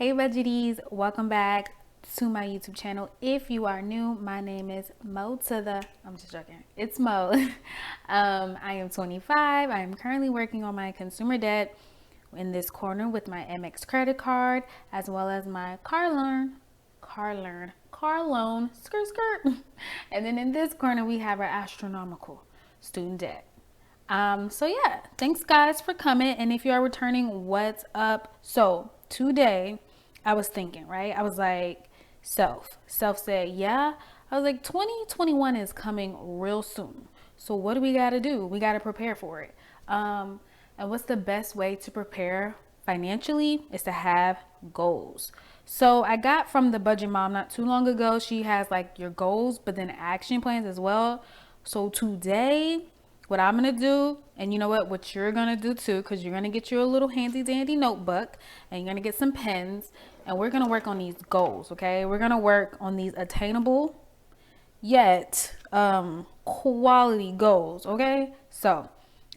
Hey budgeties, welcome back to my YouTube channel. If you are new, my name is Mo I'm just joking. It's Mo. I am 25. I am currently working on my consumer debt in this corner with my MX credit card, as well as my car loan, skirt. And then in this corner, we have our astronomical student debt. So yeah, thanks guys for coming. And if you are returning, what's up? So today I was thinking, right? I was like, self said, yeah. I was like, 2021 is coming real soon. So what do we got to do? We got to prepare for it. And what's the best way to prepare financially is to have goals. So I got from the budget mom not too long ago. She has like your goals, but then action plans as well. So today, what I'm gonna do, and you know what you're gonna do too, because you're gonna get you a little handy dandy notebook and you're gonna get some pens, and we're gonna work on these goals. Okay, we're gonna work on these attainable yet quality goals. Okay, so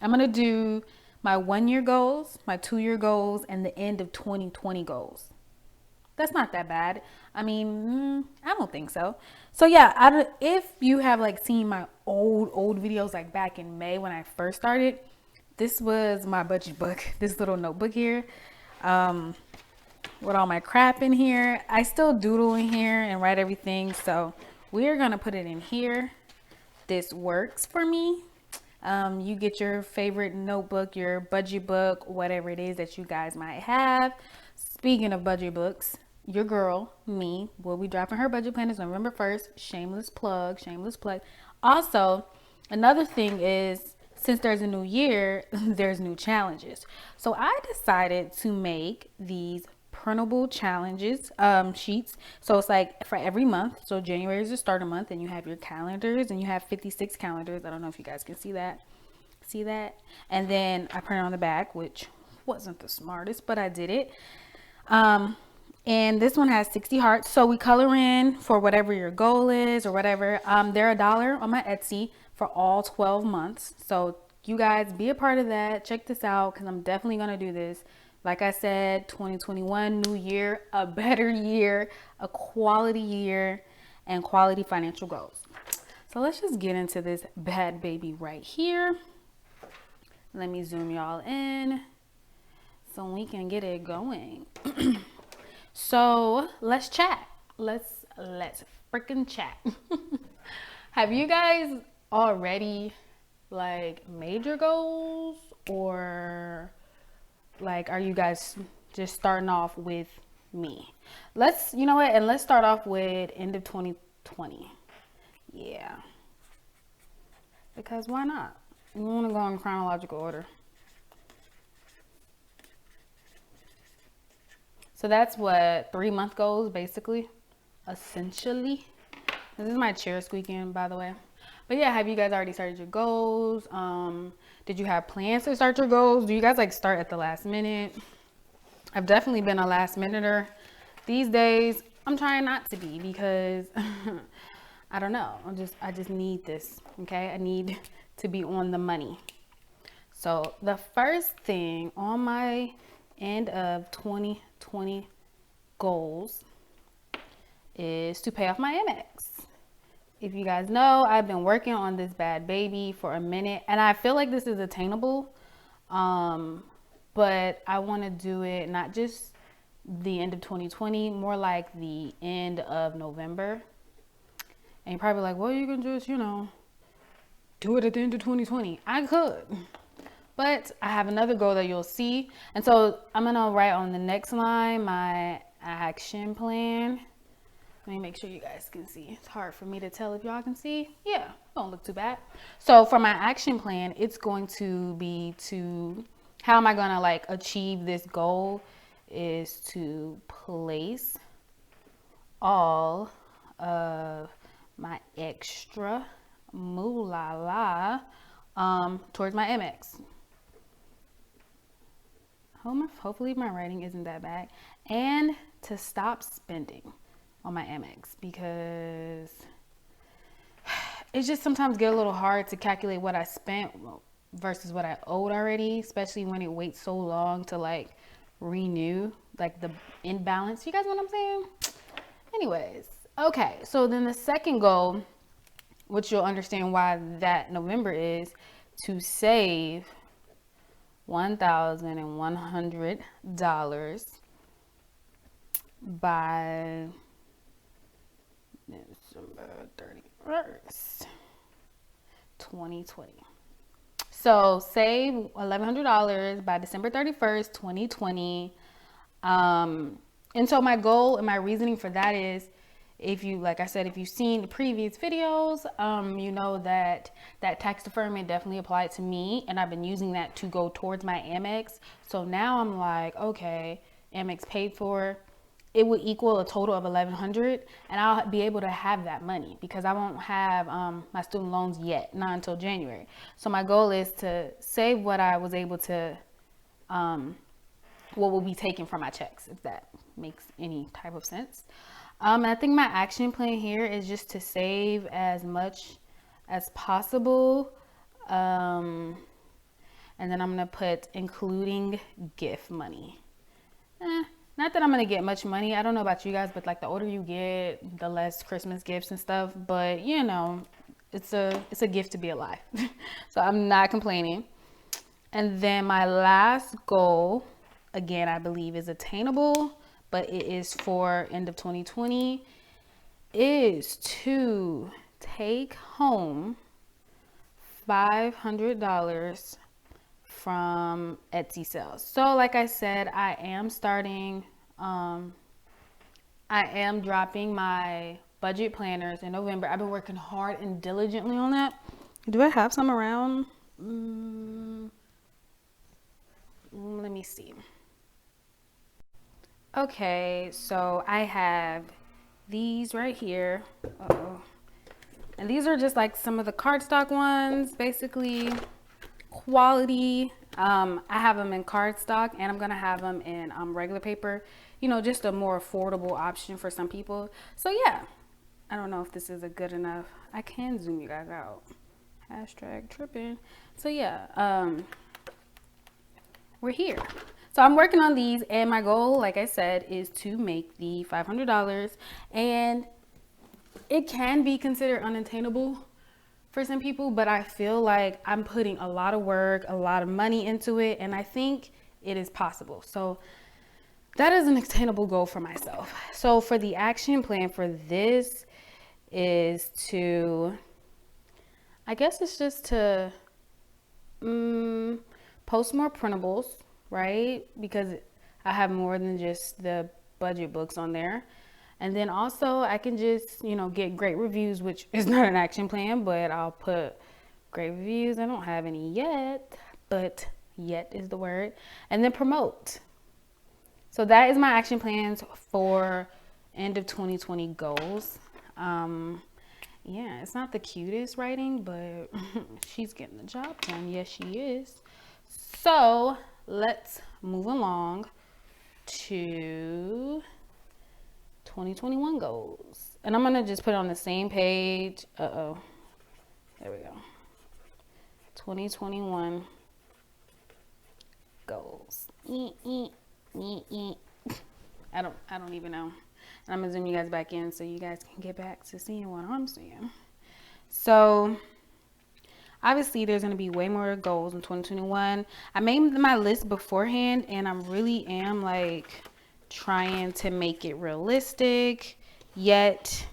I'm gonna do my 1 year goals, my 2 year goals, and the end of 2020 goals. That's not that bad. I mean, I don't think so. So yeah, if you have like seen my old videos like back in May when I first started, this was my budget book, this little notebook here, with all my crap in here. I still doodle in here and write everything. So we're gonna put it in here. This works for me. You get your favorite notebook, your budget book, whatever it is that you guys might have. Speaking of budget books, your girl, me, will be dropping her budget planners November 1st. Shameless plug, shameless plug. Also, another thing is, since there's a new year, there's new challenges. So I decided to make these printable challenges sheets. So it's like for every month. So January is the starter month, and you have your calendars, and you have 56 calendars. I don't know if you guys can see that. See that? And then I print it on the back, which wasn't the smartest, but I did it. And this one has 60 hearts. So we color in for whatever your goal is or whatever. They're $1 on my Etsy for all 12 months. So you guys be a part of that. Check this out, because I'm definitely going to do this. Like I said, 2021, new year, a better year, a quality year, and quality financial goals. So let's just get into this bad baby right here. Let me zoom y'all in so we can get it going. So let's chat. Let's freaking chat. Have you guys already like made your goals, or like are you guys just starting off with me? You know what, and let's start off with end of 2020. Yeah, because why not? We want to go in chronological order. So that's what 3 month goals, basically, essentially. This is my chair squeaking, by the way. But yeah, have you guys already started your goals? Did you have plans to start your goals? Do you guys like start at the last minute? I've definitely been a last minuter. These days, I'm trying not to be, because I don't know. I just need this. Okay, I need to be on the money. So the first thing on my end of 2020 goals is to pay off my MX. If you guys know, I've been working on this bad baby for a minute, and I feel like this is attainable. But I want to do it not just the end of 2020, more like the end of November. And you're probably like, well, you can just, do it at the end of 2020. I could. But I have another goal that you'll see. And so I'm going to write on the next line my action plan. Let me make sure you guys can see. It's hard for me to tell if y'all can see. Yeah, don't look too bad. So for my action plan, it's going to be how am I going to like achieve this goal is to place all of my extra moolah towards my MX. Hopefully my writing isn't that bad. And to stop spending on my MX, because it's just sometimes get a little hard to calculate what I spent versus what I owed already, especially when it waits so long to like renew like the imbalance. You guys know what I'm saying? Anyways, okay. So then the second goal, which you'll understand why that November is, to save $1,100 by December 31st, 2020. So save $1,100 by December 31st, 2020. And so my goal and my reasoning for that is, if you, like I said, if you've seen the previous videos, you know that tax deferment definitely applied to me, and I've been using that to go towards my Amex. So now I'm like, okay, Amex paid for, it would equal a total of $1,100, and I'll be able to have that money because I won't have my student loans yet, not until January. So my goal is to save what I was able to, what will be taken from my checks, if that makes any type of sense. I think my action plan here is just to save as much as possible. And then I'm going to put including gift money. Not that I'm going to get much money. I don't know about you guys, but like the older you get, the less Christmas gifts and stuff. But you know, it's a gift to be alive. So I'm not complaining. And then my last goal, again, I believe is attainable, but it is for end of 2020, is to take home $500 from Etsy sales. So like I said, I am dropping my budget planners in November. I've been working hard and diligently on that. Do I have some around? Let me see. Okay, so I have these right here. Uh-oh. And these are just like some of the cardstock ones, basically quality. I have them in cardstock, and I'm gonna have them in regular paper, you know, just a more affordable option for some people. So yeah, I don't know if this is a good enough. I can zoom you guys out. Hashtag tripping. So yeah, we're here. So I'm working on these, and my goal, like I said, is to make the $500, and it can be considered unattainable for some people, but I feel like I'm putting a lot of work, a lot of money into it, and I think it is possible. So that is an attainable goal for myself. So for the action plan for this is to, I guess it's just to post more printables, right? Because I have more than just the budget books on there. And then also I can just, you know, get great reviews, which is not an action plan, but I'll put great reviews. I don't have any yet, but yet is the word. And then promote. So that is my action plans for end of 2020 goals. Yeah, it's not the cutest writing, but she's getting the job done. Yes, she is. So let's move along to 2021 goals. And I'm going to just put it on the same page. Uh-oh. There we go. 2021 goals. I don't even know. And I'm going to zoom you guys back in so you guys can get back to seeing what I'm seeing. So obviously there's going to be way more goals in 2021. I made my list beforehand, and I really am like trying to make it realistic yet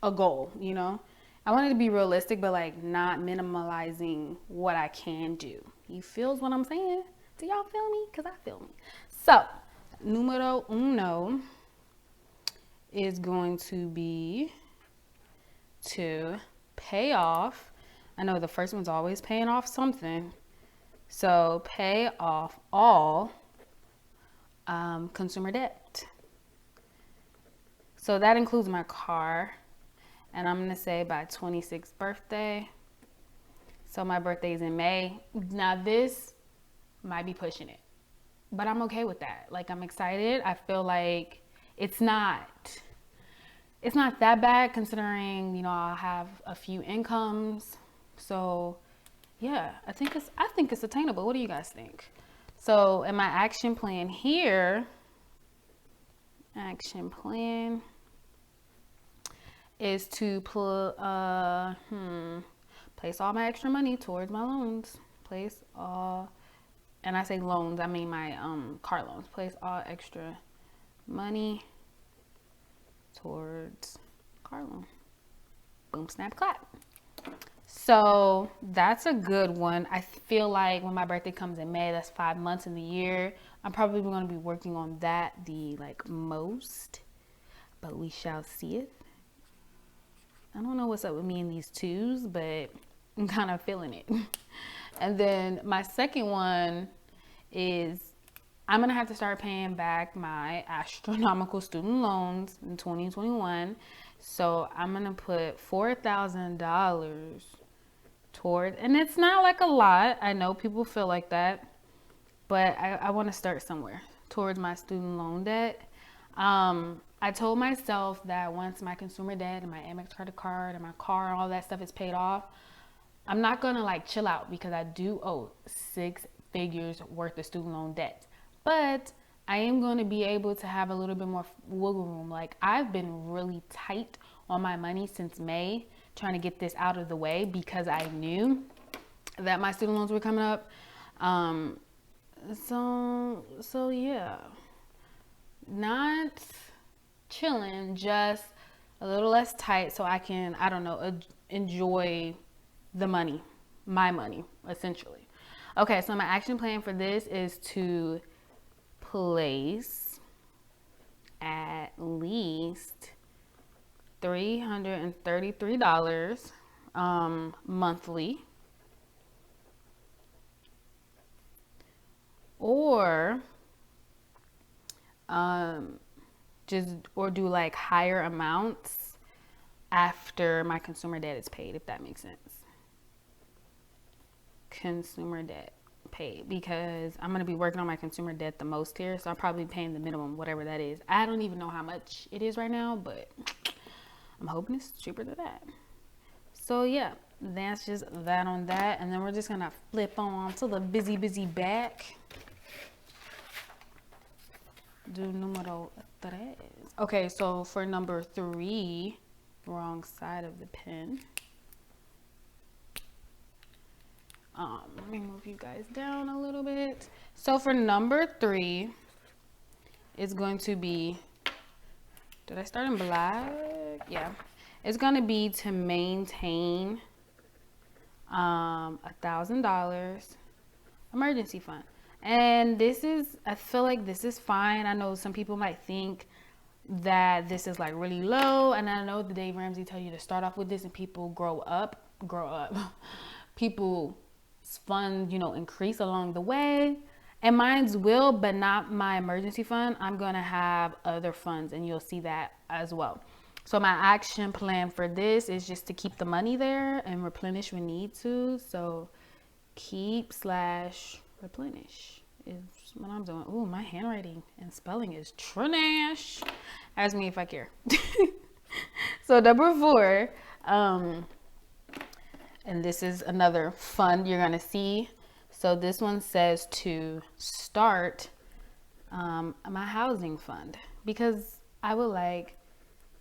a goal, you know. I want it to be realistic, but like not minimalizing what I can do. You feels what I'm saying? Do y'all feel me? Because I feel me. So numero uno is going to be to pay off. I know the first one's always paying off something. So pay off all consumer debt. So that includes my car. And I'm going to say by 26th birthday. So my birthday is in May. Now this might be pushing it, but I'm okay with that. Like, I'm excited. I feel like it's not that bad considering, you know, I'll have a few incomes. So yeah, I think it's attainable. What do you guys think? So in my action plan here, action plan is to place all my extra money towards my loans. Place all, and I say loans, I mean my car loans. Place all extra money towards car loan. Boom, snap, clap. So that's a good one. I feel like when my birthday comes in May, that's 5 months in the year. I'm probably going to be working on that the most, but we shall see it. I don't know what's up with me and these twos, but I'm kind of feeling it. And then my second one is I'm going to have to start paying back my astronomical student loans in 2021. So I'm going to put $4,000 toward, and it's not like a lot. I know people feel like that, but I want to start somewhere towards my student loan debt. I told myself that once my consumer debt and my Amex card and my car and all that stuff is paid off, I'm not gonna like chill out because I do owe 6 figures worth of student loan debt. But I am going to be able to have a little bit more wiggle room. Like, I've been really tight on my money since May, trying to get this out of the way because I knew that my student loans were coming up. So yeah, not chilling, just a little less tight so I can, I don't know, enjoy the money, my money, essentially. Okay, so my action plan for this is to place at least $333 monthly, or do like higher amounts after my consumer debt is paid, if that makes sense. Consumer debt paid, because I'm going to be working on my consumer debt the most here, so I'm probably paying the minimum, whatever that is. I don't even know how much it is right now, but I'm hoping it's cheaper than that. So yeah, that's just that on that, and then we're just gonna flip on to the busy back. Do numero tres. Okay, so for number 3, wrong side of the pen. Let me move you guys down a little bit. So for number 3, it's going to be, did I start in black? Yeah. It's going to be to maintain $1,000 emergency fund. And this is, I feel like this is fine. I know some people might think that this is like really low, and I know the Dave Ramsey tell you to start off with this and people grow up. People's funds, increase along the way, and mine's will, but not my emergency fund. I'm gonna have other funds, and you'll see that as well. So my action plan for this is just to keep the money there and replenish when need to. So keep/replenish is what I'm doing. Ooh, my handwriting and spelling is trash. Ask me if I care. So number 4, and this is another fund you're gonna see. So this one says to start my housing fund, because I would like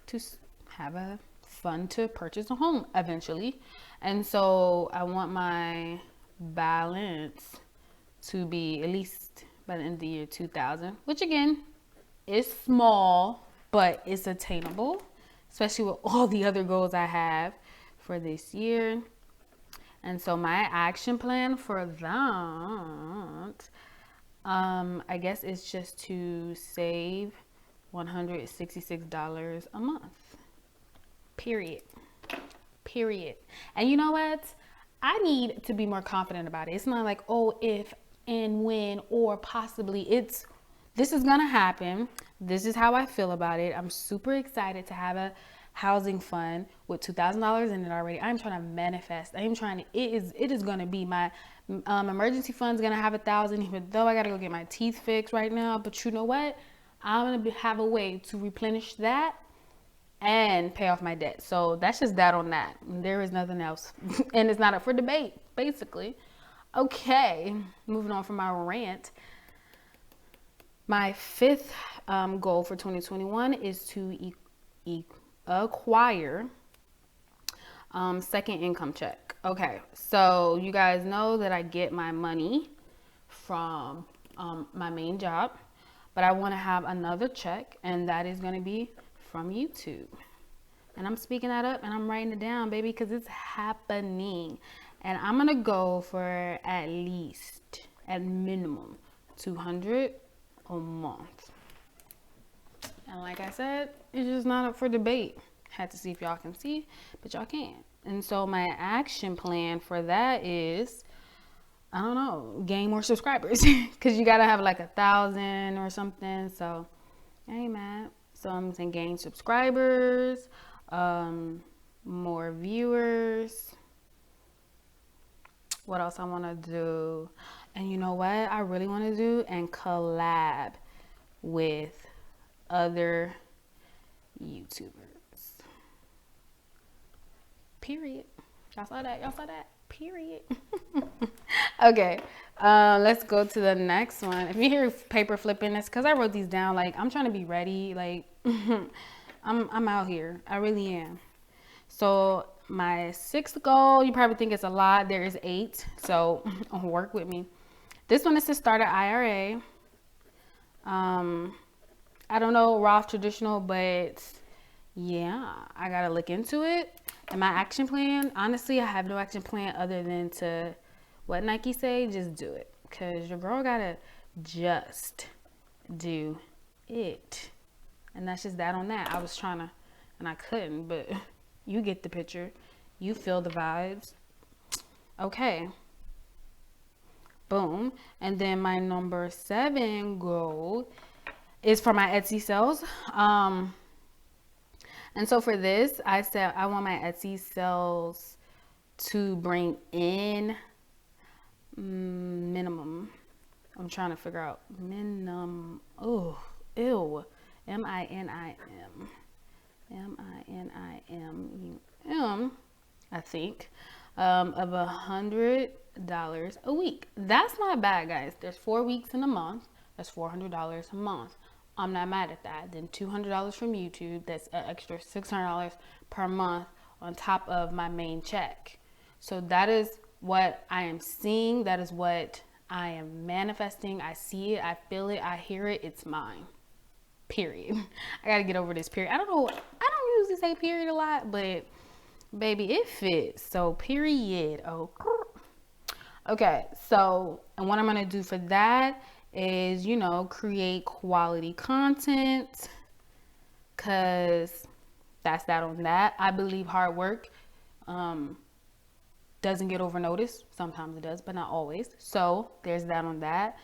to have a fund to purchase a home eventually. And so I want my balance to be at least by the end of the year 2,000, which again is small, but it's attainable, especially with all the other goals I have for this year. And so my action plan for that, I guess it's just to save $166 a month. Period. And you know what? I need to be more confident about it. It's not like, oh, if and when or possibly. This is gonna happen. This is how I feel about it. I'm super excited to have a housing fund with $2,000 in it already. I'm trying to manifest. It is gonna be my emergency fund's gonna have 1,000, even though I gotta go get my teeth fixed right now. But you know what? I'm gonna have a way to replenish that and pay off my debt. So that's just that on that. There is nothing else. And it's not up for debate, basically. Okay, moving on from my rant. My fifth goal for 2021 is to acquire second income check. Okay, so you guys know that I get my money from my main job, but I want to have another check, and that is going to be from YouTube. And I'm speaking that up and I'm writing it down, baby, because it's happening. And I'm going to go for at least, at minimum, 200 a month. And like I said, it's just not up for debate. Had to see if y'all can see, but y'all can't. And so my action plan for that is, I don't know, gain more subscribers. Because you got to have like 1,000 or something. So I ain't mad. So I'm saying gain subscribers, more viewers. What else I want to do? And you know what I really want to do? And collab with other YouTubers. Period. Y'all saw that? Y'all saw that? Period. Okay. Let's go to the next one. If you hear paper flipping, it's because I wrote these down. Like, I'm trying to be ready. Like, I'm out here. I really am. So my sixth goal, you probably think it's a lot. There is 8. So work with me. This one is to start an IRA. I don't know, Roth, traditional, but yeah, I gotta look into it. And my action plan, honestly, I have no action plan other than to, what Nike say, just do it. Because your girl gotta just do it. And that's just that on that. I was trying to, and I couldn't, but you get the picture. You feel the vibes. Okay. Boom. And then my number 7 goal is for my Etsy sales. And so for this, I said I want my Etsy sales to bring in minimum. I'm trying to figure out minimum. Oh, ew. M-I-N-I-M. M-I-N-I-M-U-M, I think, of $100 a week. That's not bad, guys. There's 4 weeks in a month. That's $400 a month. I'm not mad at that. Then $200 from YouTube. That's an extra $600 per month on top of my main check. So that is what I am seeing. That is what I am manifesting. I see it. I feel it. I hear it. It's mine. Period. I gotta get over this period. I don't know. I don't usually say period a lot, but baby, it fits. So period. Oh. Okay. So, and what I'm gonna do for that is, you know, create quality content, because that's that on that. I believe hard work doesn't get over noticed. Sometimes it does, but not always. So there's that on that.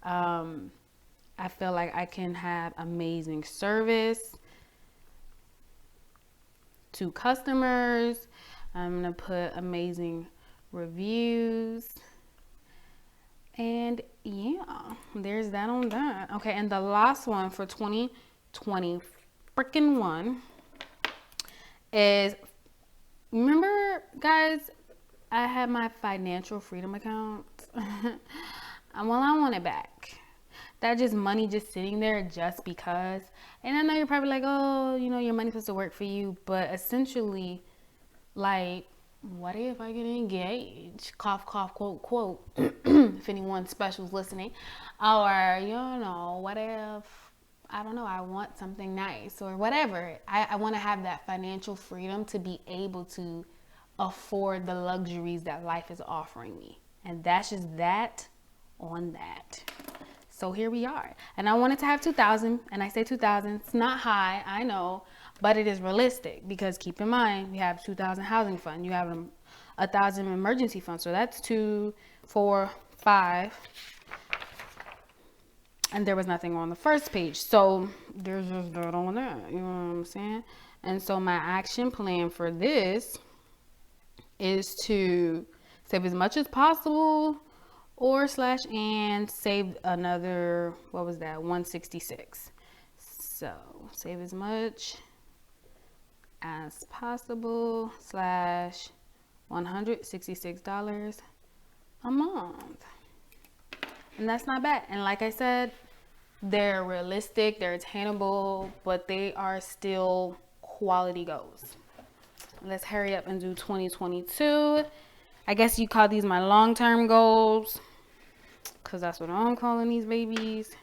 I feel like I can have amazing service to customers. I'm going to put amazing reviews. And yeah, there's that on that. Okay, and the last one for 2020 freaking one is, remember guys, I had my financial freedom account. Well, I want it back. That just money just sitting there just because. And I know you're probably like, oh, you know, your money's supposed to work for you. But essentially, like, what if I get engaged? Cough, cough, quote, quote. If anyone special is listening. Or, you know, what if, I don't know, I want something nice or whatever. I want to have that financial freedom to be able to afford the luxuries that life is offering me. And that's just that on that. So here we are. And I wanted to have 2,000, and I say 2,000, it's not high, I know, but it is realistic, because keep in mind, we have 2,000 housing fund, you have 1,000 emergency fund, so that's 2, 4, 5, and there was nothing on the first page, so there's just that on that, you know what I'm saying? And so my action plan for this is to save as much as possible, or slash and save another, what was that, 166. So save as much as possible slash $166 a month. And that's not bad. And like I said, they're realistic, they're attainable, but they are still quality goals. Let's hurry up and do 2022. I guess you call these my long-term goals, because that's what I'm calling these babies.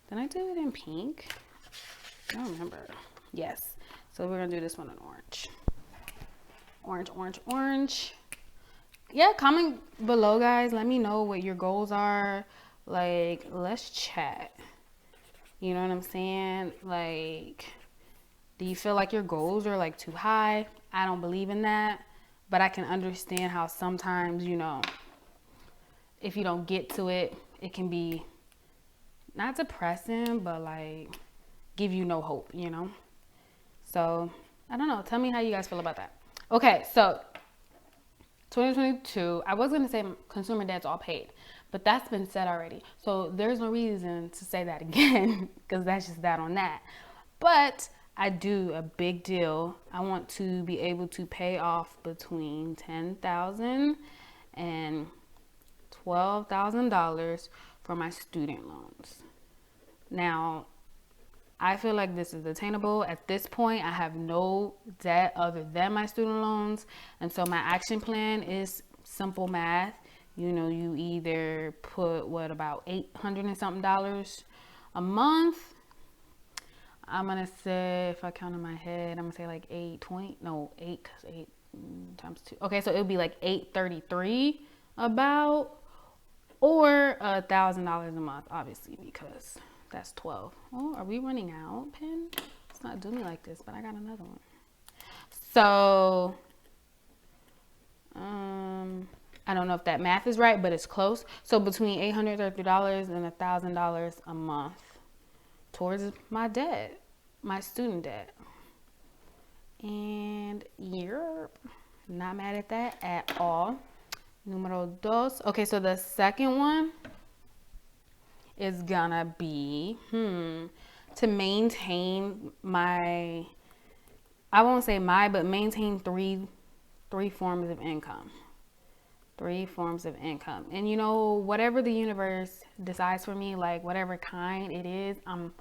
Did I do it in pink? I don't remember. Yes. So we're going to do this one in orange. Orange, orange, orange. Yeah, comment below, guys. Let me know what your goals are. Like, let's chat. You know what I'm saying? Like, do you feel like your goals are like too high? I don't believe in that. But I can understand how sometimes, you know, if you don't get to it, it can be not depressing, but like give you no hope, you know? So, I don't know. Tell me how you guys feel about that. Okay, so 2022, I was going to say consumer debt's all paid, but that's been said already. So, there's no reason to say that again because that's just that on that. But I do a big deal. I want to be able to pay off between $10,000 and $12,000 for my student loans. Now, I feel like this is attainable. At this point, I have no debt other than my student loans. And so my action plan is simple math. You know, you either put about $800 and something a month. I'm going to say, if I count in my head, I'm going to say like 820. No, 8, because 8 times 2. Okay, so it would be like 833 about, or $1,000 a month, obviously, because that's 12. Oh, are we running out, pen? It's not doing me like this, but I got another one. So, I don't know if that math is right, but it's close. So between $830 and $1,000 a month towards my debt, my student debt. And you're not mad at that at all. Numero dos. Okay, so the second one is gonna be to maintain my, I won't say but maintain three forms of income. 3 forms of income. And you know, whatever the universe decides for me, like whatever kind it is, I'm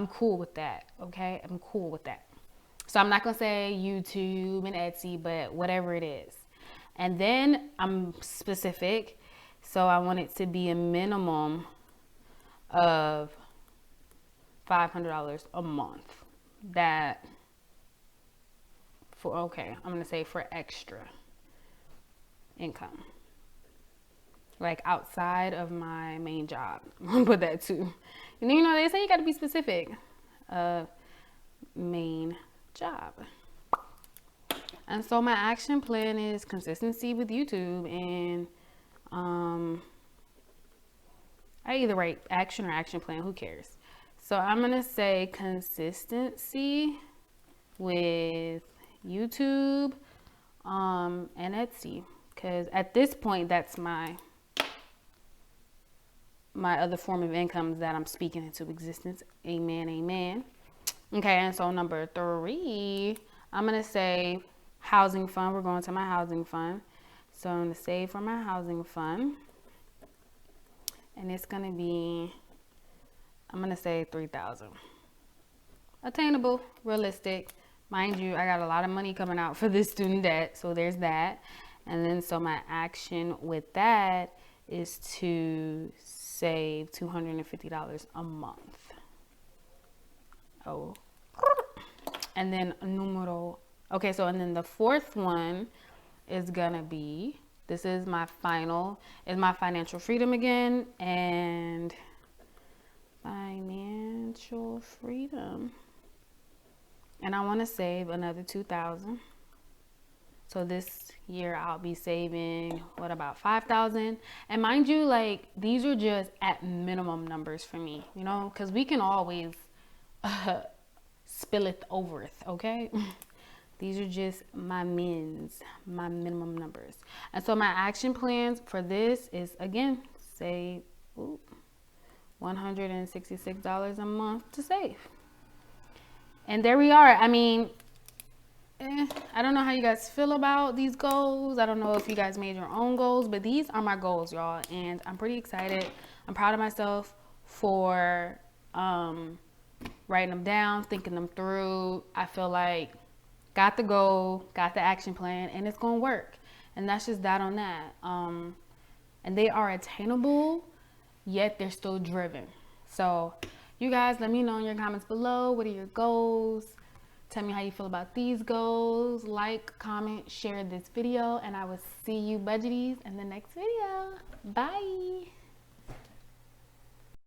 cool with that. Okay, I'm cool with that. So I'm not gonna say YouTube and Etsy, but whatever it is. And then I'm specific, so I want it to be a minimum of $500 a month. That for, okay, I'm gonna say for extra income, like outside of my main job. I'm gonna put that too. And you know, they say you gotta be specific. Main job. And so my action plan is consistency with YouTube, and I either write action or action plan, who cares? So I'm gonna say consistency with YouTube and Etsy, because at this point that's my other form of income that I'm speaking into existence. Amen, amen. Okay, and so number 3, I'm gonna say housing fund. We're going to my housing fund. So I'm gonna save for my housing fund. And it's gonna be, I'm gonna say 3,000. Attainable, realistic. Mind you, I got a lot of money coming out for this student debt, so there's that. And then so my action with that is to save $250 a month. Oh. And then numero, okay, so and then the 4th one is gonna be, this is my financial freedom again, and financial freedom. And I want to save another 2,000. So this year I'll be saving about 5,000. And mind you, like these are just at minimum numbers for me, you know, because we can always spill it over it, okay? These are just my minimum numbers. And so my action plans for this is, again, save $166 a month to save. And there we are. I mean, I don't know how you guys feel about these goals. I don't know if you guys made your own goals, but these are my goals, y'all, and I'm pretty excited. I'm proud of myself for writing them down, thinking them through. I feel like got the goal, got the action plan, and it's gonna work. And that's just that on that. And they are attainable, yet they're still driven. So you guys, let me know in your comments below, what are your goals? Tell me how you feel about these goals. Like, comment, share this video, and I will see you budgeties in the next video. Bye.